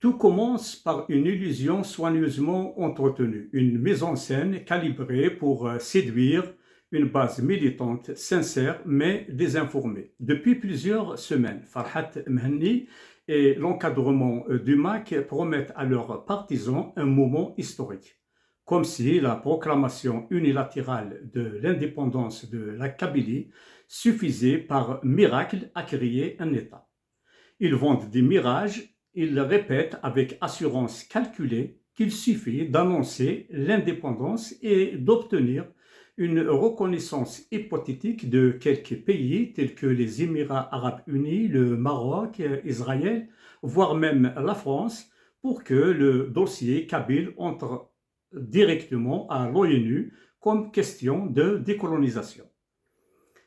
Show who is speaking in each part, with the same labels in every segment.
Speaker 1: Tout commence par une illusion soigneusement entretenue, une mise en scène calibrée pour séduire une base militante sincère mais désinformée. Depuis plusieurs semaines, Farhat Mhenni et l'encadrement du MAC promettent à leurs partisans un moment historique, comme si la proclamation unilatérale de l'indépendance de la Kabylie suffisait par miracle à créer un État. Ils vendent des mirages, ils répètent avec assurance calculée qu'il suffit d'annoncer l'indépendance et d'obtenir une reconnaissance hypothétique de quelques pays tels que les Émirats arabes unis, le Maroc, Israël, voire même la France, pour que le dossier kabyle entre directement à l'ONU comme question de décolonisation.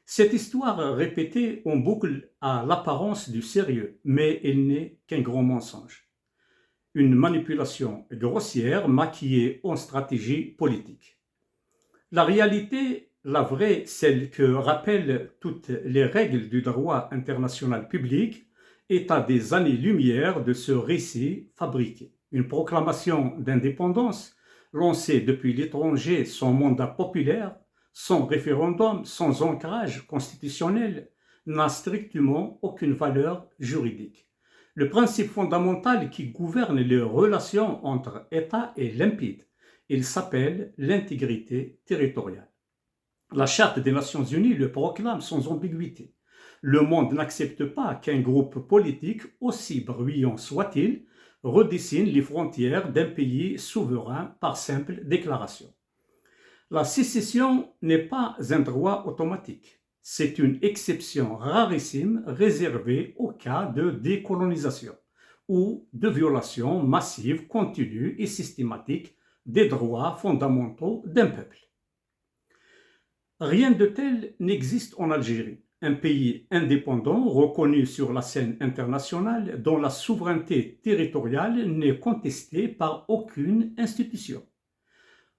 Speaker 1: Cette histoire répétée en boucle a l'apparence du sérieux, mais elle n'est qu'un grand mensonge. Une manipulation grossière maquillée en stratégie politique. La réalité, la vraie, celle que rappellent toutes les règles du droit international public, est à des années-lumière de ce récit fabriqué. Une proclamation d'indépendance lancée depuis l'étranger sans mandat populaire, sans référendum, sans ancrage constitutionnel, n'a strictement aucune valeur juridique. Le principe fondamental qui gouverne les relations entre États est limpide. Il s'appelle l'intégrité territoriale. La Charte des Nations Unies le proclame sans ambiguïté. Le monde n'accepte pas qu'un groupe politique, aussi bruyant soit-il, redessine les frontières d'un pays souverain par simple déclaration. La sécession n'est pas un droit automatique. C'est une exception rarissime réservée au cas de décolonisation ou de violation massive, continue et systématique des droits fondamentaux d'un peuple. Rien de tel n'existe en Algérie, un pays indépendant reconnu sur la scène internationale dont la souveraineté territoriale n'est contestée par aucune institution.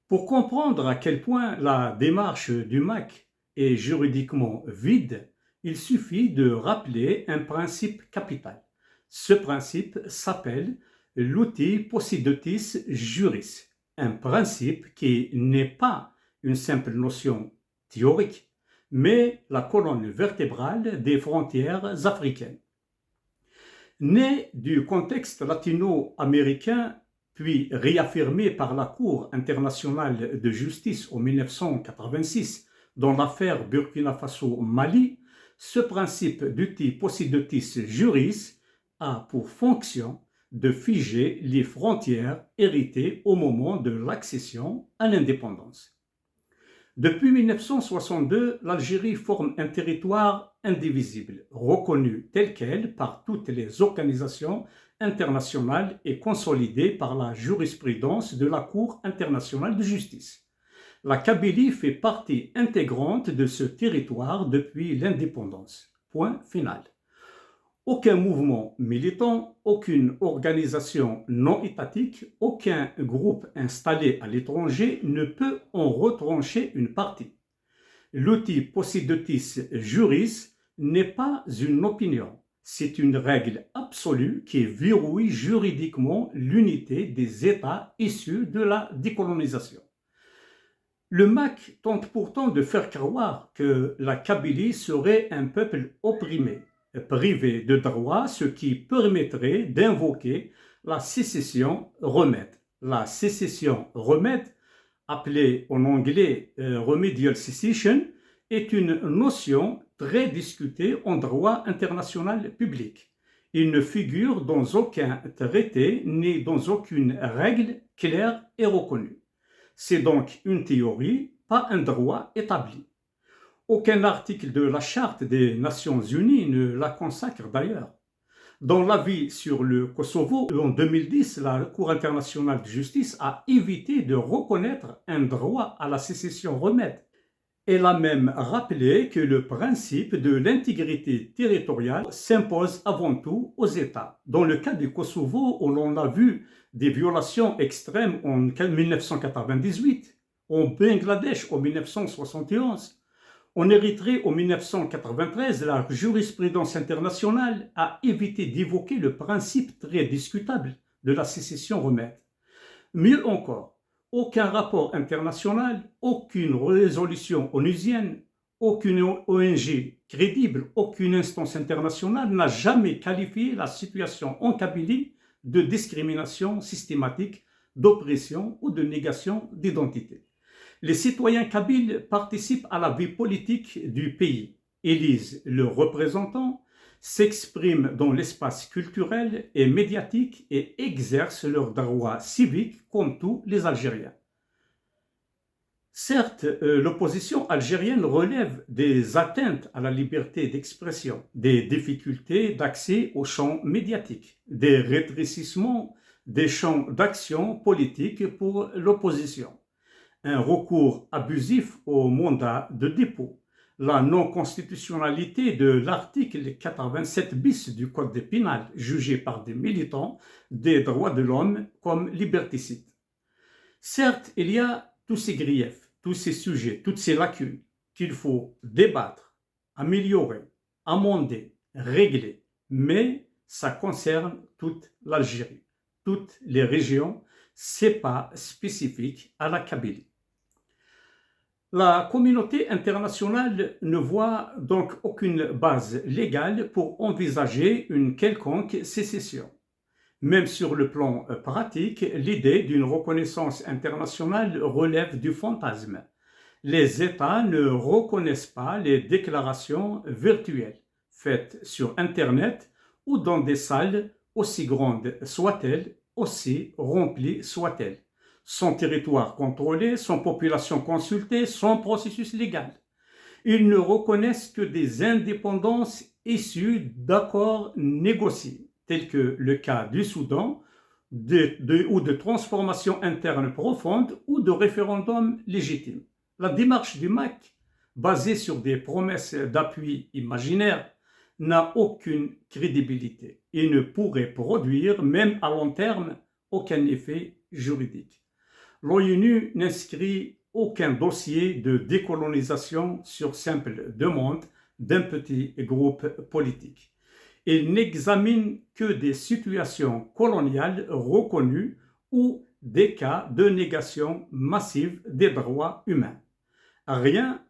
Speaker 1: Pour comprendre à quel point la démarche du MAC est juridiquement vide, il suffit de rappeler un principe capital. Ce principe s'appelle l'uti possidetis juris, un principe qui n'est pas une simple notion théorique, mais la colonne vertébrale des frontières africaines. Né du contexte latino-américain, puis réaffirmé par la Cour internationale de justice en 1986 dans l'affaire Burkina Faso-Mali, ce principe d'uti possidetis juris a pour fonction de figer les frontières héritées au moment de l'accession à l'indépendance. Depuis 1962, l'Algérie forme un territoire indivisible, reconnu tel quel par toutes les organisations internationales et consolidé par la jurisprudence de la Cour internationale de justice. La Kabylie fait partie intégrante de ce territoire depuis l'indépendance. Point final. Aucun mouvement militant, aucune organisation non étatique, aucun groupe installé à l'étranger ne peut en retrancher une partie. L'uti possidetis juris n'est pas une opinion, c'est une règle absolue qui verrouille juridiquement l'unité des États issus de la décolonisation. Le MAC tente pourtant de faire croire que la Kabylie serait un peuple opprimé, privé de droits, ce qui permettrait d'invoquer la sécession remède. La sécession remède, appelée en anglais remedial cessation, est une notion très discutée en droit international public. Il ne figure dans aucun traité ni dans aucune règle claire et reconnue. C'est donc une théorie, pas un droit établi. Aucun article de la Charte des Nations Unies ne la consacre d'ailleurs. Dans l'avis sur le Kosovo, en 2010, la Cour internationale de justice a évité de reconnaître un droit à la sécession remède. Elle a même rappelé que le principe de l'intégrité territoriale s'impose avant tout aux États. Dans le cas du Kosovo, où l'on a vu des violations extrêmes en 1998, en Bangladesh en 1971, en Érythrée en 1993, la jurisprudence internationale a évité d'évoquer le principe très discutable de la sécession remettent. Mieux encore, aucun rapport international, aucune résolution onusienne, aucune ONG crédible, aucune instance internationale n'a jamais qualifié la situation en Kabylie de discrimination systématique, d'oppression ou de négation d'identité. Les citoyens kabyles participent à la vie politique du pays, élisent leurs représentants, s'expriment dans l'espace culturel et médiatique et exercent leurs droits civiques comme tous les Algériens. Certes, l'opposition algérienne relève des atteintes à la liberté d'expression, des difficultés d'accès aux champs médiatiques, des rétrécissements des champs d'action politique pour l'opposition, un recours abusif au mandat de dépôt, la non-constitutionnalité de l'article 87 bis du Code pénal, jugé par des militants des droits de l'homme comme liberticide. Certes, il y a tous ces griefs, tous ces sujets, toutes ces lacunes qu'il faut débattre, améliorer, amender, régler, mais ça concerne toute l'Algérie, toutes les régions, c'est pas spécifique à la Kabylie. La communauté internationale ne voit donc aucune base légale pour envisager une quelconque sécession. Même sur le plan pratique, l'idée d'une reconnaissance internationale relève du fantasme. Les États ne reconnaissent pas les déclarations virtuelles faites sur Internet ou dans des salles aussi grandes soient-elles, aussi remplies soient-elles. Son territoire contrôlé, son population consultée, son processus légal. Ils ne reconnaissent que des indépendances issues d'accords négociés, tels que le cas du Soudan, ou de transformation interne profonde ou de référendum légitime. La démarche du MAC, basée sur des promesses d'appui imaginaires, n'a aucune crédibilité et ne pourrait produire, même à long terme, aucun effet juridique. L'ONU n'inscrit aucun dossier de décolonisation sur simple demande d'un petit groupe politique. Il n'examine que des situations coloniales reconnues ou des cas de négation massive des droits humains. Rien,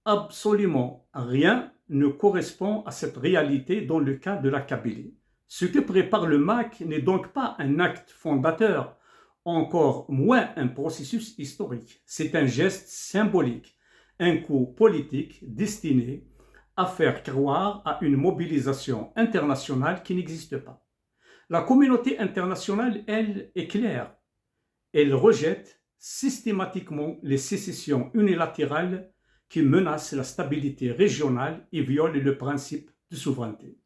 Speaker 1: absolument rien, ne correspond à cette réalité dans le cas de la Kabylie. Ce que prépare le MAC n'est donc pas un acte fondateur, encore moins un processus historique. C'est un geste symbolique, un coup politique destiné à faire croire à une mobilisation internationale qui n'existe pas. La communauté internationale, elle, est claire. Elle rejette systématiquement les sécessions unilatérales qui menacent la stabilité régionale et violent le principe de souveraineté.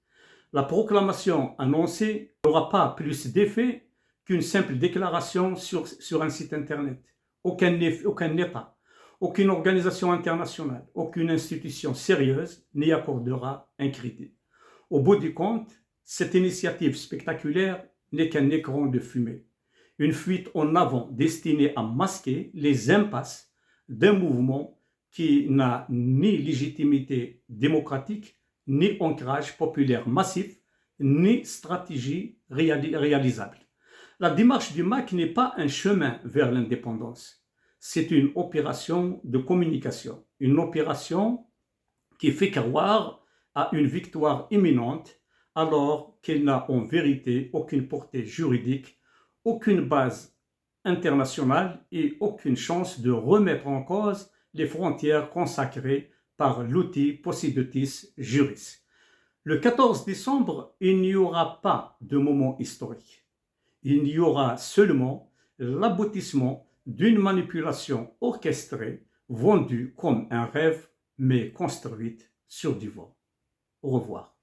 Speaker 1: La proclamation annoncée n'aura pas plus d'effet qu'une simple déclaration sur un site internet. Aucun État, aucune organisation internationale, aucune institution sérieuse n'y accordera un crédit. Au bout du compte, cette initiative spectaculaire n'est qu'un écran de fumée, une fuite en avant destinée à masquer les impasses d'un mouvement qui n'a ni légitimité démocratique, ni ancrage populaire massif, ni stratégie réalisable. La démarche du MAC n'est pas un chemin vers l'indépendance. C'est une opération de communication, une opération qui fait croire à une victoire imminente alors qu'elle n'a en vérité aucune portée juridique, aucune base internationale et aucune chance de remettre en cause les frontières consacrées par l'outil Possidetis Juris. Le 14 décembre, il n'y aura pas de moment historique. Il y aura seulement l'aboutissement d'une manipulation orchestrée, vendue comme un rêve, mais construite sur du vent. Au revoir.